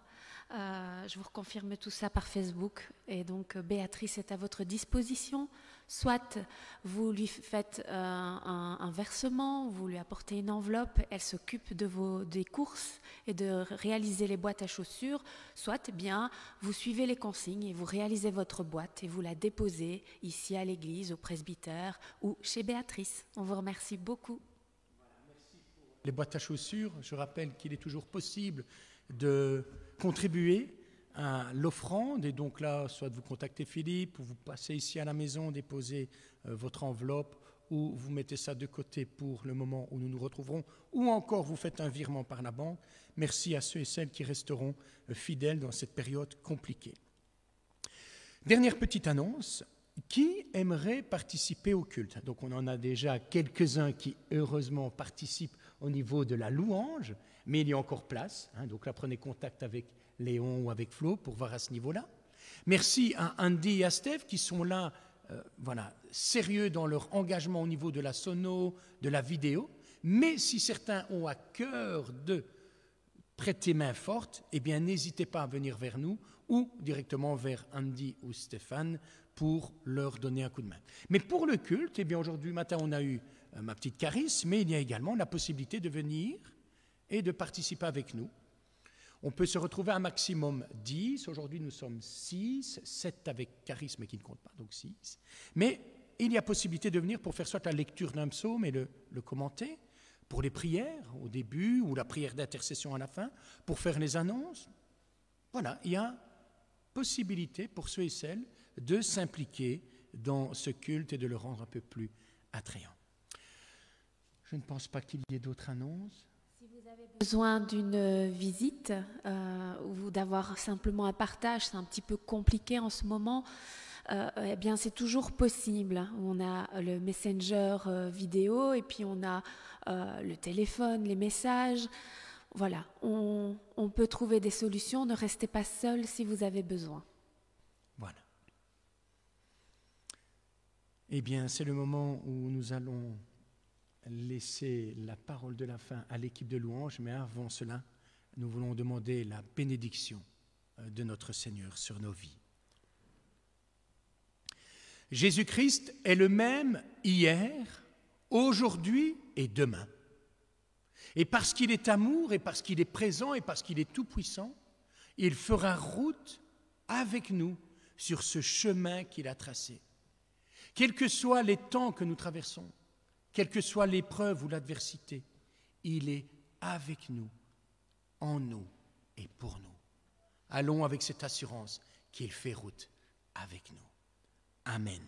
B: Je vous reconfirme tout ça par Facebook. Et donc, Béatrice est à votre disposition. Soit vous lui faites un versement, vous lui apportez une enveloppe, elle s'occupe des courses et de réaliser les boîtes à chaussures. Soit, bien, vous suivez les consignes et vous réalisez votre boîte et vous la déposez ici à l'église, au presbytère ou chez Béatrice. On vous remercie beaucoup.
A: les boîtes à chaussures, je rappelle qu'il est toujours possible de contribuer à l'offrande. Et donc là, soit vous contactez Philippe, ou vous passez ici à la maison, déposez votre enveloppe, ou vous mettez ça de côté pour le moment où nous nous retrouverons, ou encore vous faites un virement par la banque. Merci à ceux et celles qui resteront fidèles dans cette période compliquée. Dernière petite annonce, qui aimerait participer au culte? Donc on en a déjà quelques-uns qui heureusement participent au niveau de la louange, mais il y a encore place, donc là prenez contact avec Léon ou avec Flo pour voir à ce niveau-là. Merci à Andy et à Steph qui sont là, sérieux dans leur engagement au niveau de la sono, de la vidéo, mais si certains ont à cœur de prêter main forte, eh bien n'hésitez pas à venir vers nous ou directement vers Andy ou Stéphane pour leur donner un coup de main. Mais pour le culte, eh bien aujourd'hui matin on a eu ma petite Caris, mais il y a également la possibilité de venir et de participer avec nous. On peut se retrouver à un maximum 10, aujourd'hui nous sommes 6, 7 avec Caris mais qui ne compte pas, donc 6. Mais il y a possibilité de venir pour faire soit la lecture d'un psaume et le commenter, pour les prières au début ou la prière d'intercession à la fin, pour faire les annonces. Voilà, il y a possibilité pour ceux et celles de s'impliquer dans ce culte et de le rendre un peu plus attrayant. Je ne pense pas qu'il y ait d'autres annonces.
B: Si vous avez besoin d'une visite ou d'avoir simplement un partage, c'est un petit peu compliqué en ce moment, eh bien c'est toujours possible. On a le messenger vidéo et puis on a le téléphone, les messages. Voilà, on peut trouver des solutions. Ne restez pas seul si vous avez besoin.
A: Voilà. Eh bien, c'est le moment où nous allons laisser la parole de la fin à l'équipe de louange, mais avant cela, nous voulons demander la bénédiction de notre Seigneur sur nos vies. Jésus-Christ est le même hier, aujourd'hui et demain. Et parce qu'il est amour, et parce qu'il est présent, et parce qu'il est tout-puissant, il fera route avec nous sur ce chemin qu'il a tracé. Quels que soient les temps que nous traversons, quelle que soit l'épreuve ou l'adversité, il est avec nous, en nous et pour nous. Allons avec cette assurance qu'il fait route avec nous. Amen.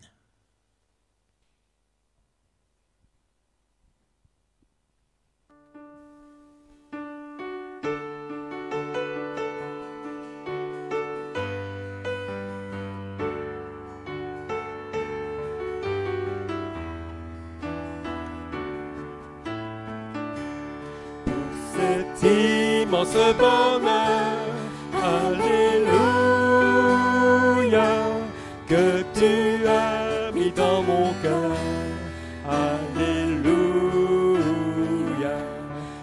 C: Immense bonheur, alléluia, que tu as mis dans mon cœur, alléluia,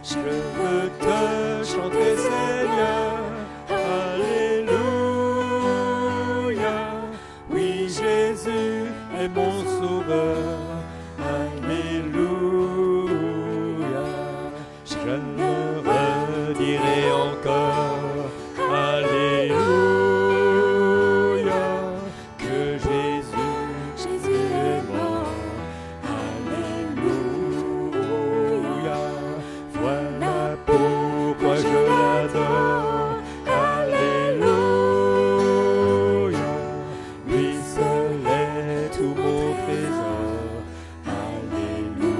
C: je veux te chanter Seigneur, alléluia, oui Jésus est mon sauveur, alléluia, je ne dirai encore, alléluia, que Jésus est mort, alléluia, voilà pourquoi je l'adore, alléluia, lui seul est tout mon trésor, alléluia,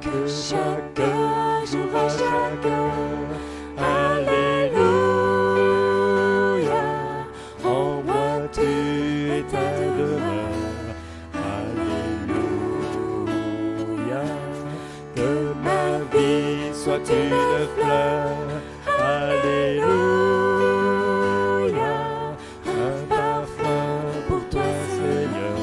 C: que chaque jour à chaque heure, alléluia, en moi tu es ta demeure, alléluia, que ma vie soit une fleur, alléluia, un parfum pour toi Seigneur,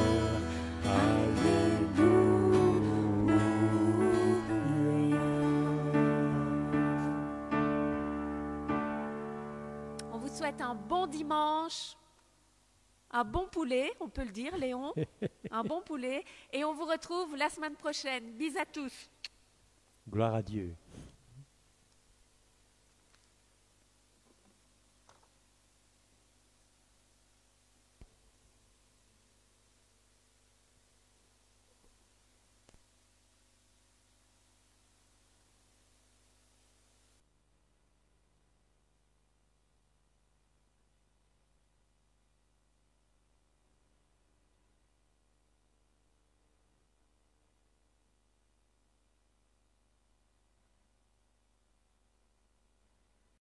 B: Un bon dimanche, un bon poulet, on peut le dire, Léon, un bon poulet, et on vous retrouve la semaine prochaine. Bisous à tous.
C: Gloire à Dieu.